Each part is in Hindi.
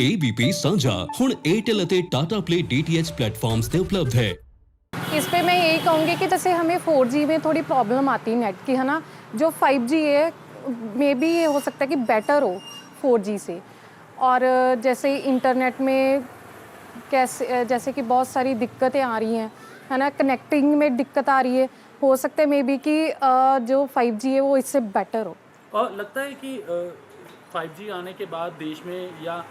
ABP ਸਾਂਝਾ ਹੁਣ एयरटेल ਅਤੇ टाटा प्ले DTH प्लेटफॉर्म्स ਤੇ उपलब्ध है। इस पे मैं यही कहूँगी कि जैसे हमें 4G में थोड़ी प्रॉब्लम आती है नेट की, है ना। जो 5G है मे बी ये हो सकता है कि बेटर हो 4G से। और जैसे इंटरनेट में कैसे जैसे कि बहुत सारी दिक्कतें आ रही हैं, है ना, कनेक्टिंग में दिक्कत आ रही है, हो सकता है मे बी कि जो 5G है वो इससे बेटर हो। और लगता है कि 5G आने के बाद देश में या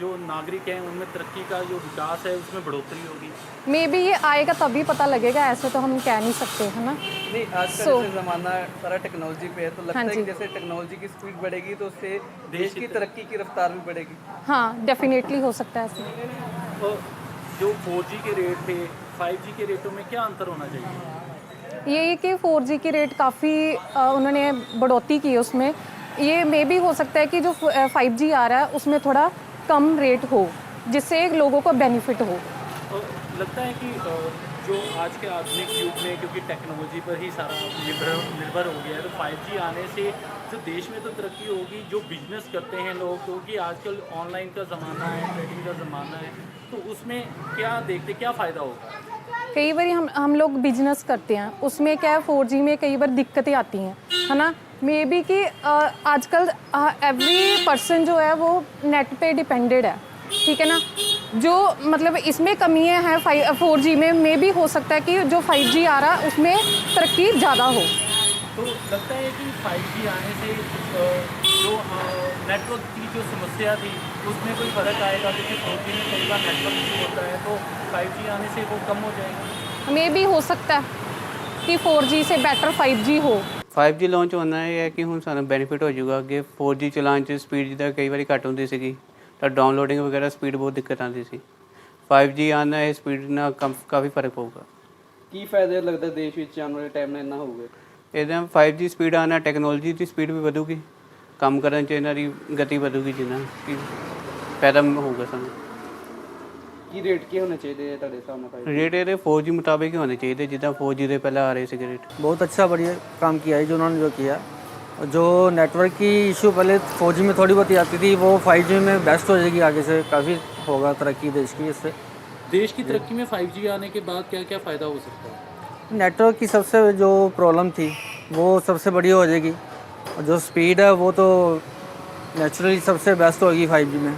जो नागरिक हैं उनमें तरक्की का जो विकास है उसमें बढ़ोतरी होगी। मे बी ये आएगा तभी पता लगेगा, ऐसे तो हम कह नहीं सकते, है ना। नहीं, आज का जैसे ज़माना सारा टेक्नोलॉजी पे है, तो लगता है कि जैसे टेक्नोलॉजी की स्पीड बढ़ेगी तो उससे देश की तरक्की की रफ्तार भी बढ़ेगी। हाँ, डेफिनेटली हो सकता है ऐसे। और जो 4G के रेट थे 5G के रेटों में क्या अंतर होना चाहिए? यही कि 4G की रेट काफ़ी उन्होंने बढ़ोतरी की है उसमें। ये मे भी हो सकता है कि जो 5G आ रहा है उसमें थोड़ा कम रेट हो, जिससे लोगों को बेनिफिट हो। और लगता है कि जो आज के आधुनिक युग में क्योंकि टेक्नोलॉजी पर ही सारा निर्भर हो गया है, तो 5G आने से जो देश में तो तरक्की होगी, जो बिजनेस करते हैं लोग, क्योंकि आजकल ऑनलाइन का ज़माना है, ट्रेडिंग का ज़माना है, तो उसमें क्या देखते क्या फ़ायदा होगा? कई बार हम लोग बिजनेस करते हैं, उसमें क्या है 4G में कई बार दिक्कतें आती हैं, है ना। मे बी कि आजकल एवरी पर्सन जो है वो नेट पे डिपेंडेड है, ठीक है ना। जो मतलब इसमें कमियां हैं 4G में, मे भी हो सकता है कि जो 5G आ रहा है उसमें तरक्की ज़्यादा हो। तो लगता है कि 5G आने से जो नेटवर्क की जो समस्या थी उसमें कोई फ़र्क आएगा, क्योंकि 4G में कई बार नेटवर्क इशू होता है, तो 5G आने से वो कम हो जाएगा। मे भी हो सकता है कि 4G से बेटर 5G ਹੋ। 5G ਲਾਂਚ ਹੋਣਾ ਇਹ ਹੈ ਕਿ ਹੁਣ ਸਾਨੂੰ ਬੈਨੀਫਿਟ ਹੋ ਜਾਊਗਾ। ਅੱਗੇ 4G ਚਲਾਉਣ 'ਚ ਸਪੀਡ ਜਿੱਦਾਂ ਕਈ ਵਾਰੀ ਘੱਟ ਹੁੰਦੀ ਸੀਗੀ ਤਾਂ ਡਾਊਨਲੋਡਿੰਗ ਵਗੈਰਾ ਸਪੀਡ ਬਹੁਤ ਦਿੱਕਤ ਆਉਂਦੀ ਸੀ। 5G ਆਉਣ ਨਾਲ ਇਹ ਸਪੀਡ ਨਾਲ ਕਾਫੀ ਫਰਕ ਪਊਗਾ। ਕੀ ਫਾਇਦੇ ਲੱਗਦਾ ਦੇਸ਼ ਵਿੱਚ ਆਉਣ ਵਾਲੇ ਟਾਈਮ ਨਾਲ ਇੰਨਾ ਹੋਊਗਾ? ਇਹਦੇ ਨਾਲ 5G ਸਪੀਡ ਆਉਣ ਨਾਲ ਟੈਕਨੋਲੋਜੀ ਦੀ ਸਪੀਡ ਵੀ ਵਧੂਗੀ, ਕੰਮ ਕਰਨ 'ਚ ਇਹਨਾਂ ਦੀ ਗਤੀ ਵਧੂਗੀ, ਜਿੰਨਾ ਕਿ ਫਾਇਦਾ ਹੋਊਗਾ ਸਾਨੂੰ। ਕੀ ਰੇਟ ਕੀ ਹੋਣੇ ਚਾਹੀਦੇ ਹੈ ਤੁਹਾਡੇ ਹਿਸਾਬ ਨਾਲ? रेट ਇਹਦੇ 4G ਮੁਤਾबिक ਹੀ ਹੋਣੇ ਚਾਹੀਦੇ, ਜਿੱਦਾਂ 4G ਦੇ ਪਹਿਲਾਂ ਆ ਰਹੇ ਸੀਗੇ रेट। बहुत अच्छा बढ़िया काम किया है जो उन्होंने जो किया। जो नेटवर्क की इशू पहले 4G में थोड़ी बहुत आती थी, वो 5G में बेस्ट हो जाएगी, आगे से काफ़ी होगा तरक्की देश की इससे। देश की तरक्की में 5G आने के बाद क्या क्या फ़ायदा हो सकता है? नेटवर्क की सबसे जो प्रॉब्लम थी वो सबसे बड़ी हो जाएगी, और जो स्पीड है वो तो नेचुरली सबसे बेस्ट होगी 5G में।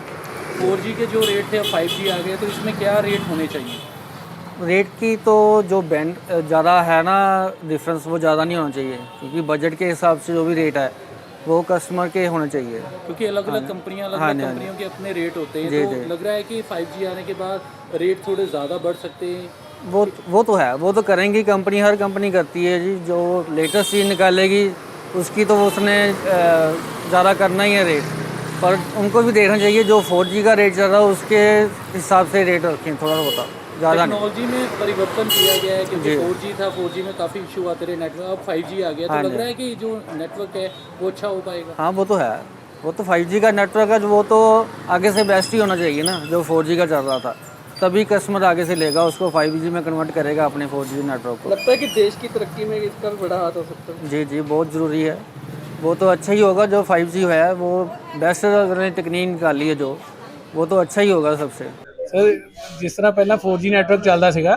4G के जो रेट थे अब 5G आ गए, तो इसमें क्या रेट होने चाहिए? रेट की तो जो बैंड ज़्यादा है ना, डिफरेंस वो ज़्यादा नहीं होना चाहिए, क्योंकि बजट के हिसाब से जो भी रेट है वो कस्टमर के होने चाहिए, क्योंकि अलग अलग कंपनियां कंपनियों के अपने रेट होते हैं, तो लग रहा है कि 5G आने के बाद रेट थोड़े ज़्यादा बढ़ सकते हैं। वो तो है, वो तो करेंगी कंपनी, हर कंपनी करती है जी। जो लेटेस्ट चीज़ निकालेगी उसकी तो उसने ज़्यादा करना ही है रेट, पर उनको भी देखना चाहिए जो 4G का रेट चल रहा है उसके हिसाब से रेट रखें, थोड़ा होता ज़्यादा नहीं। टेक्नोलॉजी में परिवर्तन किया गया है, क्योंकि 4G था, 4G में काफ़ी इशू आते रहे नेटवर्क, अब 5G आ गया, तो लग रहा है कि जो नेटवर्क है वो अच्छा हो पाएगा। हाँ, वो तो है, वो तो 5G का नेटवर्क है, वो तो आगे से बेस्ट ही होना चाहिए ना। जो 4G का चल रहा था तभी कस्टमर आगे से लेगा उसको, 5G में कन्वर्ट करेगा अपने 4G नेटवर्क को। लगता है कि देश की तरक्की में इसका भी बड़ा हाथ हो सकता है। जी जी, बहुत ज़रूरी है। वो तो अच्छा ही होगा, जो 5G है वो बेस्ट टेक्निक निकाली है जो, वो तो अच्छा ही होगा सबसे। ਸਰ ਜਿਸ ਤਰ੍ਹਾਂ ਪਹਿਲਾਂ 4G ਨੈਟਵਰਕ ਚੱਲਦਾ ਸੀਗਾ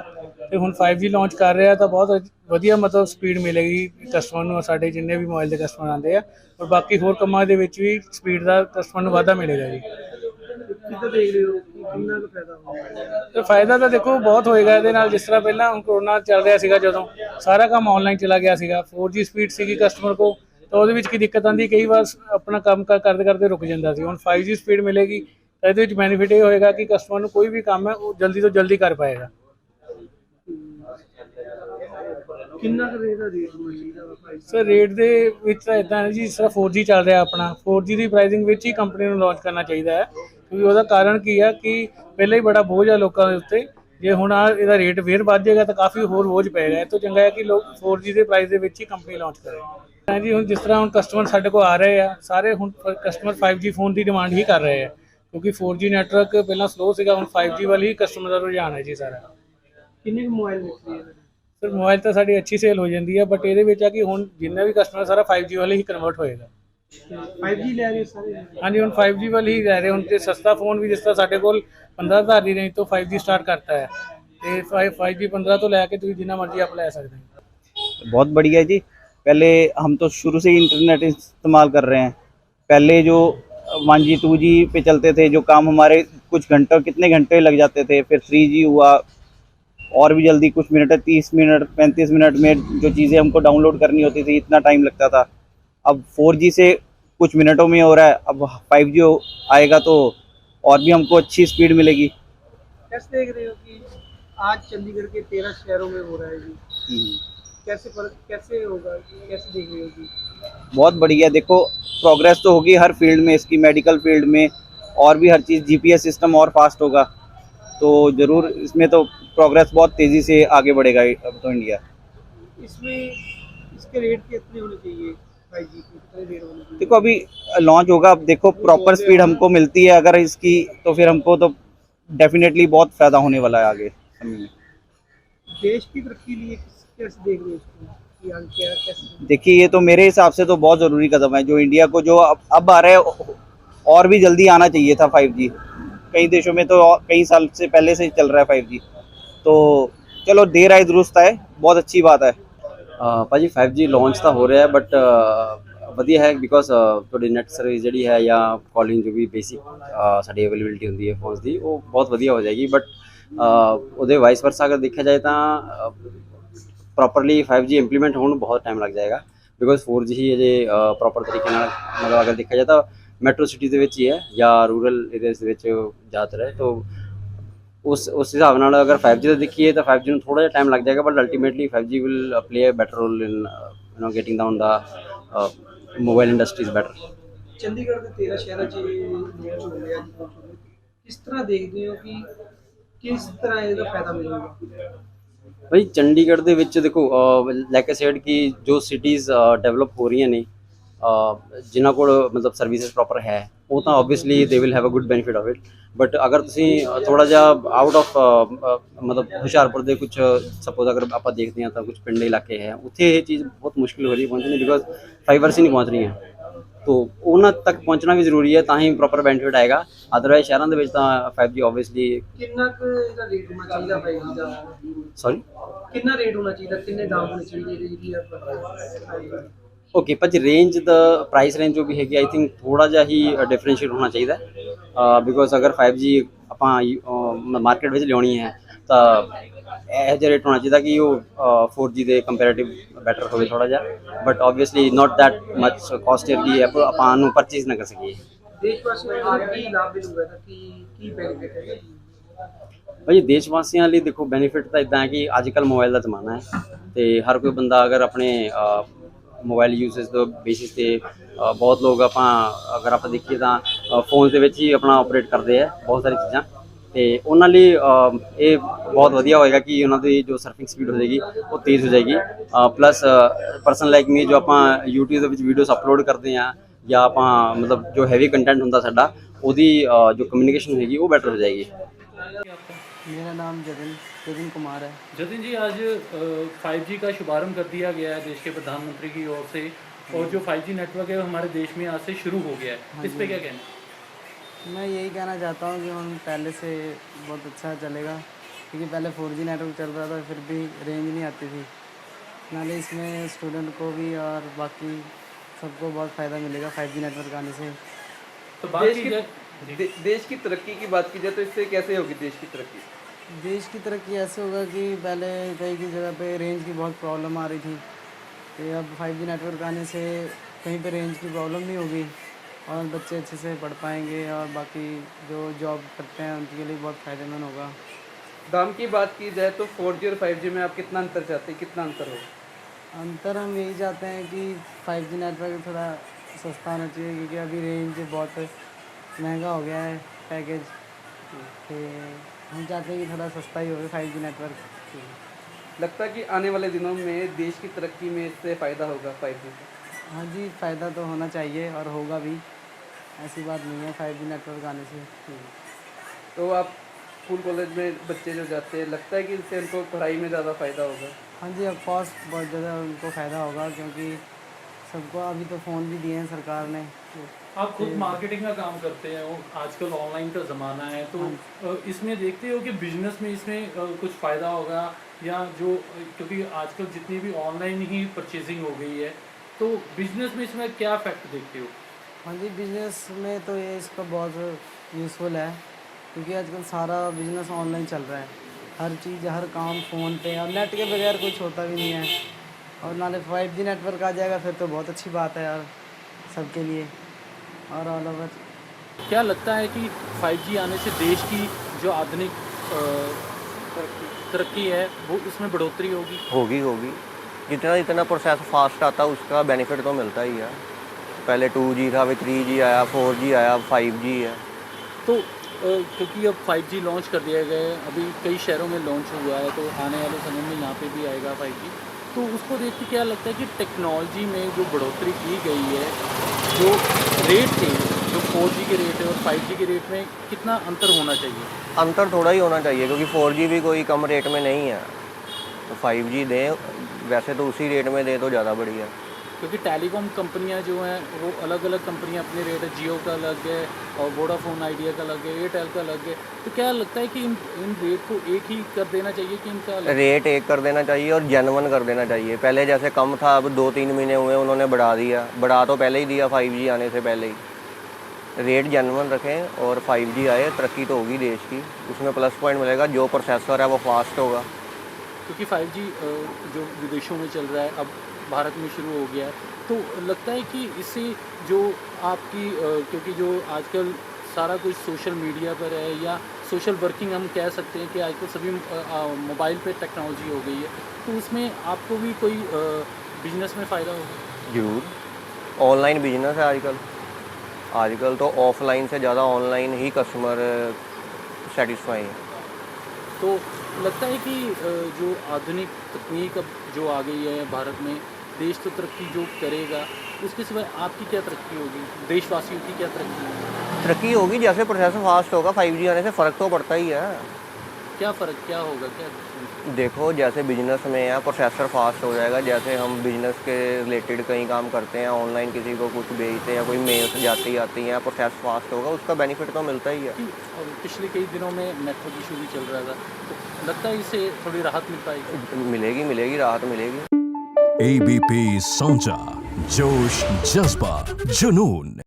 ਤੇ ਹੁਣ 5G ਲਾਂਚ ਕਰ ਰਿਹਾ, ਤਾਂ ਬਹੁਤ ਵਧੀਆ ਮਤਲਬ ਸਪੀਡ ਮਿਲੇਗੀ ਕਸਟਮਰ ਨੂੰ। ਸਾਡੇ ਜਿੰਨੇ ਵੀ ਮੋਬਾਈਲ ਦੇ ਕਸਟਮਰ ਆਉਂਦੇ ਆ, ਔਰ ਬਾਕੀ ਹੋਰ ਕੰਮਾਂ ਦੇ ਵਿੱਚ ਵੀ ਸਪੀਡ ਦਾ ਕਸਟਮਰ ਨੂੰ ਵਾਧਾ ਮਿਲੇਗਾ ਜੀ। ਕਿੱਦਾਂ ਦੇਖ ਰਹੇ ਹੋ ਕਿੰਨਾ ਕੁ ਫਾਇਦਾ ਹੋਊਗਾ? ਤੇ ਫਾਇਦਾ ਤਾਂ ਦੇਖੋ ਬਹੁਤ ਹੋਏਗਾ ਇਹਦੇ ਨਾਲ। ਜਿਸ ਤਰ੍ਹਾਂ ਪਹਿਲਾਂ ਹੁਣ ਕਰੋਨਾ ਚੱਲ ਰਿਹਾ ਸੀਗਾ, ਜਦੋਂ ਸਾਰਾ ਕੰਮ ਆਨਲਾਈਨ ਚਲਾ ਗਿਆ ਸੀਗਾ, 4G ਸਪੀਡ ਸੀਗੀ ਕਸਟਮਰ ਕੋਲ, ਤਾਂ ਉਹਦੇ ਵਿੱਚ ਕੀ ਦਿੱਕਤ ਆਉਂਦੀ, ਕਈ ਵਾਰ ਆਪਣਾ ਕੰਮ ਕਰਦੇ ਕਰਦੇ ਰੁਕ ਜਾਂਦਾ ਸੀ। ਹੁਣ 5G ਸਪੀਡ ਮਿਲੇਗੀ, ਇਹਦੇ ਵਿੱਚ ਬੈਨੀਫਿਟ ਇਹ ਹੋਏਗਾ ਕਿ ਕਸਟਮਰ ਨੂੰ ਕੋਈ ਵੀ ਕੰਮ ਹੈ ਉਹ ਜਲਦੀ ਤੋਂ ਜਲਦੀ ਕਰ ਪਾਏਗਾ। ਕਿੰਨਾ ਕੁ ਰੇਟ ਹੈ ਸਰ ਰੇਟ ਦੇ ਵਿੱਚ ਤਾਂ ਇੱਦਾਂ ਹੈ ਜੀ, ਜਿਸ ਤਰ੍ਹਾਂ 4G ਚੱਲ ਰਿਹਾ ਆਪਣਾ, 4G ਦੀ ਪ੍ਰਾਈਸਿੰਗ ਵਿੱਚ ਹੀ ਕੰਪਨੀ ਨੂੰ ਲਾਂਚ ਕਰਨਾ ਚਾਹੀਦਾ ਹੈ, ਕਿਉਂਕਿ ਉਹਦਾ ਕਾਰਨ ਕੀ ਆ ਕਿ ਪਹਿਲਾਂ ਹੀ ਬੜਾ ਬੋਝ ਆ ਲੋਕਾਂ ਦੇ ਉੱਤੇ। ਜੇ ਹੁਣ ਇਹਦਾ ਰੇਟ ਫੇਰ ਵੱਧ ਜਾਏਗਾ ਤਾਂ ਕਾਫੀ ਹੋਰ ਬੋਝ ਪਏਗਾ। ਇਹ ਤੋਂ ਚੰਗਾ ਹੈ ਕਿ ਲੋਕ 4G ਦੇ ਪ੍ਰਾਈਸ ਦੇ ਵਿੱਚ ਹੀ ਕੰਪਨੀ ਲਾਂਚ ਕਰੇ। ਹਾਂਜੀ, ਹੁਣ ਜਿਸ ਤਰ੍ਹਾਂ ਹੁਣ ਕਸਟਮਰ ਸਾਡੇ ਕੋਲ ਆ ਰਹੇ ਆ, ਸਾਰੇ ਹੁਣ ਕਸਟਮਰ 5G ਫੋਨ ਦੀ ਡਿਮਾਂਡ ਹੀ ਕਰ ਰਹੇ ਆ, ਕਿਉਂਕਿ 4G ਨੈਟਵਰਕ ਪਹਿਲਾਂ ਸਲੋ ਸੀਗਾ, ਹੁਣ 5G ਵੱਲ ਹੀ ਕਸਟਮਰ ਦਾ ਰੁਝਾਨ ਹੈ ਜੀ ਸਾਰਾ। ਕਿੰਨੇ ਕੁ ਮੋਬਾਈਲ ਵਿਕਦੇ ਆ? ਸਰ ਮੋਬਾਈਲ ਤਾਂ ਸਾਡੀ ਅੱਛੀ ਸੇਲ ਹੋ ਜਾਂਦੀ ਹੈ, ਬਟ ਇਹਦੇ ਵਿੱਚ ਆ ਕਿ ਹੁਣ ਜਿੰਨਾ ਵੀ ਕਸਟਮਰ ਸਾਰਾ 5G ਵੱਲ ਹੀ ਕਨਵਰਟ ਹੋਏਗਾ। 5G ਲੈ ਰਹੇ ਸਾਰੇ ਹਾਂਜੀ ਹੁਣ 5G ਵੱਲ ਹੀ ਰਹਿ ਰਹੇ ਹੁਣ ਤੇ ਸਸਤਾ ਫੋਨ ਵੀ ਜਿਸ ਤਰ੍ਹਾਂ ਸਾਡੇ ਕੋਲ 15,000 ਦੀ ਰੇਂਜ ਤੋਂ 5G ਸਟਾਰਟ ਕਰਤਾ ਹੈ ਤੇ 5G 15 ਤੋਂ ਲੈ ਕੇ ਤੁਸੀਂ ਜਿੰਨਾ ਮਰਜ਼ੀ ਆਪ ਲੈ ਸਕਦੇ ਹੋ। बहुत बढ़िया है जी। पहले हम तो शुरू से ही इंटरनेट इस्तेमाल कर रहे हैं। पहले जो 1G 2G पे चलते थे, जो काम हमारे कुछ घंटों कितने घंटे लग जाते थे, फिर 3G हुआ और भी जल्दी, कुछ मिनट 30 मिनट 35 मिनट में जो चीज़ें हमको डाउनलोड करनी होती थी इतना टाइम लगता था। अब 4G से कुछ मिनटों में हो रहा है। अब 5G आएगा तो और भी हमको अच्छी स्पीड मिलेगी। कैसे देख रहे हो कि आज चंडीगढ़ के 13 शहरों में हो रहा है जी, कैसे होगा, कैसे देख रहे हो जी? बहुत बढ़िया। देखो प्रोग्रेस तो होगी हर फील्ड में इसकी, मेडिकल फील्ड में और भी हर चीज़। जीपीएस सिस्टम और फास्ट होगा तो ज़रूर इसमें तो प्रोग्रेस बहुत तेज़ी से आगे बढ़ेगा अब तो इंडिया। इसमें इसके रेट कितने होने चाहिए? 5G के कितने रेट होने चाहिए? देखो अभी लॉन्च होगा, अब देखो प्रॉपर स्पीड हमको मिलती है अगर इसकी, तो फिर हमको तो डेफिनेटली बहुत फ़ायदा होने वाला है आगे समय में। देश की तरक्की लिए कैसे देख रहे हो इसको कि आगे क्या कैसे? देखिए ये तो मेरे हिसाब से तो बहुत ज़रूरी कदम है जो इंडिया को, जो अब आ रहा है, और भी जल्दी आना चाहिए था 5G। कई देशों में तो कई साल से पहले से ही चल रहा है 5G, तो चलो देर आए दुरुस्त आए, बहुत अच्छी बात है। ਭਾਜੀ 5G ਲਾਂਚ ਤਾਂ ਹੋ ਰਿਹਾ ਹੈ ਬਟ ਵਧੀਆ ਹੈ ਬਿਕੋਜ਼ ਤੁਹਾਡੀ ਨੈਟ ਸਰਵਿਸ ਜਿਹੜੀ ਹੈ ਜਾਂ ਕਾਲਿੰਗ ਜੋ ਵੀ ਬੇਸਿਕ ਸਾਡੀ ਅਵੇਲੇਬਿਲਿਟੀ ਹੁੰਦੀ ਹੈ ਫੋਨਸ ਦੀ ਉਹ ਬਹੁਤ ਵਧੀਆ ਹੋ ਜਾਏਗੀ ਬਟ ਉਹਦੇ ਵਾਈਸ ਵਰਸਾ ਅਗਰ ਦੇਖਿਆ ਜਾਏ ਤਾਂ ਪ੍ਰੋਪਰਲੀ 5G ਇੰਪਲੀਮੈਂਟ ਹੋਣ ਨੂੰ ਬਹੁਤ ਟਾਈਮ ਲੱਗ ਜਾਏਗਾ because 4G he Ajay proper ਤਰੀਕੇ ਨਾਲ ਮਤਲਬ ਅਗਰ ਦੇਖਿਆ ਜਾਏ ਤਾਂ ਮੈਟਰੋ ਸਿਟੀ ਦੇ ਵਿੱਚ ਹੀ ਹੈ ਜਾਂ ਰੂਰਲ ਏਰੀਆਜ਼ ਦੇ ਵਿੱਚ ਜ਼ਿਆਦਾਤਰ ਹੈ ਤਾਂ उस हिसाब नाल अगर 5G का देखिए तो 5G में थोड़ा टाइम लग जाएगा but ultimately 5G will play a better role in getting down the mobile industries better. Chandigarh ਦੇ 13 ਸ਼ਹਿਰਾਂ 'ਚ ਲਾਂਚ ਹੋ ਰਿਹਾ ਜੀ, ਕਿਸ ਤਰ੍ਹਾਂ ਦੇਖਦੇ ਹੋ ਕਿ ਕਿਸ ਤਰ੍ਹਾਂ ਇਹਦਾ ਫਾਇਦਾ ਮਿਲੇਗਾ? भाई चंडीगढ़ ਦੇ ਵਿੱਚ ਦੇਖੋ ਲਾਈਕ ਆਈ ਸੈਡ ਕਿ ਜੋ ਸਿਟੀਜ਼ ਡਿਵੈਲਪ ਹੋ ਰਹੀਆਂ ਨੇ ਜਿਨ੍ਹਾਂ ਕੋਲ ਮਤਲਬ ਸਰਵਿਸਿਜ਼ ਪ੍ਰੋਪਰ ਹੈ ਉਹ ਤਾਂ obviously they will have a good benefit of it but ਅਗਰ ਤੁਸੀਂ ਥੋੜਾ ਜਿਹਾ ਆਊਟ ਆਫ ਮਤਲਬ ਹੁਸ਼ਿਆਰਪੁਰ ਦੇ ਕੁਝ ਸਪੋਜ਼ ਅਗਰ ਆਪਾਂ ਦੇਖਦੇ ਹਾਂ ਤਾਂ ਕੁਝ ਪਿੰਡ ਇਲਾਕੇ ਹੈ ਉੱਥੇ ਇਹ ਚੀਜ਼ ਬਹੁਤ ਮੁਸ਼ਕਿਲ ਹੋ ਰਹੀ ਹੈ ਪਹੁੰਚਣੀ ਬਿਕੋਜ਼ ਫਾਈਬਰਸ ਹੀ ਨਹੀਂ ਪਹੁੰਚ ਰਹੀਆਂ तो ਉਹਨਾਂ ਤੱਕ ਪਹੁੰਚਣਾ ਵੀ ਜ਼ਰੂਰੀ ਹੈ ਤਾਂ ਹੀ ਪ੍ਰੋਪਰ ਬੈਨੀਫਿਟ ਆਏਗਾ ਅਦਰਵਾਈਜ਼ ਸ਼ਹਿਰਾਂ ਦੇ ਵਿੱਚ ਤਾਂ 5G ਓਬਵੀਅਸਲੀ ਕਿੰਨਾ ਕੁ ਇਹਦਾ ਰੇਟ ਹੋਣਾ ਚਾਹੀਦਾ 5G ਦਾ? ਸੌਰੀ ਕਿੰਨਾ ਰੇਟ ਹੋਣਾ ਚਾਹੀਦਾ, ਕਿੰਨੇ ਦਾਮ ਹੋਣੇ ਚਾਹੀਦੇ ਇਹਦੇ ਜਿਹੜੀ ਆਪਾਂ? ਓਕੇ ਭਾਜੀ ਰੇਂਜ ਦਾ ਪ੍ਰਾਈਸ ਰੇਂਜ ਜੋ ਵੀ ਹੈਗੀ ਆਈ ਥਿੰਕ ਥੋੜਾ ਜਿਹਾ ਹੀ ਡਿਫਰੈਂਸ਼ੀਏਟ ਹੋਣਾ ਚਾਹੀਦਾ ਬਿਕੋਜ਼ ਅਗਰ 5G ਆਪਾਂ ਮਾਰਕੀਟ ਵਿੱਚ ਲਿਆਉਣੀ ਹੈ ਤਾਂ ਇਹੋ ਜਿਹਾ ਰੇਟ ਹੋਣਾ ਚਾਹੀਦਾ ਕਿ ਉਹ 4G ਦੇ ਕੰਪੈਰੀਟਿਵ ਬੈਟਰ ਹੋਵੇ ਥੋੜਾ ਜਿਹਾ but obviously not that much costly ਕਿ ਆਪਾਂ ਨੂੰ ਪਰਚੇਜ਼ ਨਾ ਕਰ ਸਕੀਏ। ਦੇਸ਼ ਵਾਸੀਆਂ ਨੂੰ ਕੀ ਲਾਭ ਮਿਲੂਗਾ ਤਾਂ ਕੀ ਬੈਨੀਫਿਟ ਹੈ? ਭਾਜੀ ਦੇਸ਼ ਵਾਸੀਆਂ ਲਈ ਦੇਖੋ ਬੈਨੀਫਿਟ ਤਾਂ ਇਦਾਂ ਹੈ ਕਿ ਅੱਜ ਕੱਲ੍ਹ ਮੋਬਾਈਲ ਦਾ ਜ਼ਮਾਨਾ ਹੈ ਤੇ ਹਰ ਕੋਈ ਬੰਦਾ ਅਗਰ ਆਪਣੇ ਮੋਬਾਈਲ ਯੂਸੇਜ ਦੇ ਬੇਸਿਸ 'ਤੇ ਬਹੁਤ ਲੋਕ ਅਗਰ ਆਪਾਂ ਦੇਖੀਏ ਤਾਂ ਫੋਨ ਦੇ ਵਿੱਚ ਹੀ ਆਪਣਾ ਆਪਰੇਟ ਕਰਦੇ ਆ ਬਹੁਤ ਸਾਰੀ ਚੀਜ਼ਾਂ ਤੇ ਉਹਨਾਂ ਲਈ ਇਹ ਬਹੁਤ ਵਧੀਆ ਹੋਏਗਾ ਕਿ ਉਹਨਾਂ ਦੀ ਜੋ ਸਰਫਿੰਗ ਸਪੀਡ ਹੋ ਜਾਏਗੀ ਉਹ ਤੇਜ਼ ਹੋ ਜਾਏਗੀ ਪਲੱਸ ਪਰਸਨ ਲਾਈਕ ਮੀ ਜੋ ਆਪਾਂ YouTube ਦੇ ਵਿੱਚ ਵੀਡੀਓਜ਼ ਅਪਲੋਡ ਕਰਦੇ ਹਾਂ ਜਾਂ ਆਪਾਂ ਮਤਲਬ ਜੋ ਹੈਵੀ ਕੰਟੈਂਟ ਹੁੰਦਾ ਸਾਡਾ ਉਹਦੀ ਜੋ ਕਮਿਊਨੀਕੇਸ਼ਨ ਹੋਏਗੀ ਉਹ ਬੈਟਰ ਹੋ ਜਾਏਗੀ। मेरा नाम जतिन कुमार है। जतिन जी आज 5G का शुभारंभ कर दिया गया है देश के प्रधानमंत्री की ओर से और जो 5G नेटवर्क है वो हमारे देश में आज से शुरू हो गया है, इस पे क्या कहना? मैं यही कहना चाहता हूँ कि हम पहले से बहुत अच्छा चलेगा क्योंकि पहले 4G नेटवर्क चल रहा था फिर भी रेंज नहीं आती थी नाले इसमें स्टूडेंट को भी और बाकी सबको बहुत फ़ायदा मिलेगा 5G नेटवर्क आने से। तो बात की जाए देश की तरक्की की बात की जाए तो इससे कैसे होगी देश की तरक्की? देश की तरक्की ऐसे होगा कि पहले कई की जगह पे रेंज की बहुत प्रॉब्लम आ रही थी तो अब 5G नेटवर्क आने से कहीं पे रेंज की प्रॉब्लम नहीं होगी और बच्चे अच्छे से पढ़ पाएंगे और बाकी जो जॉब करते हैं उनके लिए बहुत फ़ायदेमंद होगा। दाम की बात की जाए तो 4G और 5G में आप कितना अंतर चाहते हैं, कितना अंतर हो? अंतर हम यही चाहते हैं कि 5G नेटवर्क थोड़ा सस्ता होना चाहिए क्योंकि अभी रेंज बहुत महंगा हो गया है पैकेज तो हम चाहते हैं कि थोड़ा सस्ता ही होगा 5G नेटवर्क। लगता है कि आने वाले दिनों में देश की तरक्की में इससे फ़ायदा होगा 5G का? हाँ जी फ़ायदा तो होना चाहिए और होगा भी, ऐसी बात नहीं है 5G नेटवर्क आने से। तो आप स्कूल कॉलेज में बच्चे जो जाते हैं लगता है कि इससे उनको पढ़ाई में ज़्यादा फ़ायदा होगा? हाँ जी ऑफ कोर्स बहुत ज़्यादा उनको फ़ायदा होगा क्योंकि सबको अभी तो फ़ोन भी दिए हैं सरकार ने। आप खुद मार्केटिंग का काम करते हैं, वो आजकल ऑनलाइन का ज़माना है, तो इसमें देखते हो कि बिजनेस में इसमें कुछ फ़ायदा होगा या जो क्योंकि आजकल जितनी भी ऑनलाइन ही परचेजिंग हो गई है, तो बिजनेस में इसमें क्या इफेक्ट देखते हो? हाँ जी, बिज़नेस में तो ये इसका बहुत यूज़फुल है, क्योंकि आजकल सारा बिज़नेस ऑनलाइन चल रहा है। हर चीज़, हर काम फ़ोन पे, और नेट के बगैर कुछ होता भी नहीं है। और नाले 5G नेटवर्क आ जाएगा फिर तो बहुत अच्छी बात है यार, सबके लिए और ऑल ओवर। क्या लगता है कि 5G आने से देश की जो आधुनिक तरक्की है वो उसमें बढ़ोतरी होगी? होगी। जितना जितना प्रोसेस फास्ट आता है उसका बेनिफिट तो मिलता ही है। पहले 2G था, फिर 3G आया, 4G आया, 5G है। तो क्योंकि अब 5G लॉन्च कर दिया गया है, अभी कई शहरों में लॉन्च हुआ है, तो आने वाले समय में यहाँ पे भी आएगा 5G। तो उसको देख के क्या लगता है कि टेक्नोलॉजी में जो बढ़ोतरी की गई है, जो रेट थे, जो 4G के रेट है और 5G के रेट में कितना अंतर होना चाहिए? अंतर थोड़ा ही होना चाहिए, क्योंकि 4G भी कोई कम रेट में नहीं है। तो 5G दें, वैसे तो उसी रेट में दें तो ज़्यादा बढ़िया। क्योंकि टेलीकॉम कंपनियां जो हैं वो अलग अलग कंपनियां अपने रेट है, जियो का अलग है और वोडाफोन आइडिया का अलग है, एयरटेल का अलग है। तो क्या लगता है कि इन रेट को एक ही कर देना चाहिए कि इनका अलग? रेट एक कर देना चाहिए और जेन्युइन कर देना चाहिए। पहले जैसे कम था, अब 2-3 महीने हुए उन्होंने बढ़ा दिया। बढ़ा तो पहले ही दिया 5G आने से पहले ही। रेट जेन्युइन रखें और 5G आए, तरक्की तो होगी देश की। उसमें प्लस पॉइंट मिलेगा, जो प्रोसेसर है वो फास्ट होगा। क्योंकि 5G जो विदेशों में चल रहा है, अब भारत में शुरू हो गया है, तो लगता है कि इससे जो आपकी क्योंकि जो आजकल सारा कुछ सोशल मीडिया पर है या सोशल वर्किंग हम कह सकते हैं कि आजकल सभी मोबाइल पे टेक्नोलॉजी हो गई है, तो उसमें आपको भी कोई बिजनेस में फ़ायदा होगा? जरूर। ऑनलाइन बिजनेस है आजकल तो ऑफलाइन से ज़्यादा ऑनलाइन ही कस्टमर सेटिस्फाई है। तो लगता है कि जो आधुनिक तकनीक अब जो आ गई है भारत में, देश तो तरक्की जो करेगा, उसके सिवाय आपकी क्या तरक्की होगी, देशवासियों की क्या तरक्की होगी? तरक्की होगी, जैसे प्रोसेसर फास्ट होगा 5G आने से फ़र्क तो पड़ता ही है। क्या फ़र्क क्या होगा क्या? देखो, जैसे बिजनेस में है प्रोसेसर फास्ट हो जाएगा। जैसे हम बिजनेस के रिलेटेड कहीं काम करते हैं, ऑनलाइन किसी को कुछ भेजते हैं, कोई मेल्स जाती हैं, प्रोसेस फास्ट होगा, उसका बेनिफिट तो मिलता ही है। और पिछले कई दिनों में नेटवर्क इशू भी चल रहा था, तो लगता है इससे थोड़ी राहत मिल पाएगी? मिलेगी, राहत मिलेगी। ABP Sonja, जोश, जज्बा, जुनून।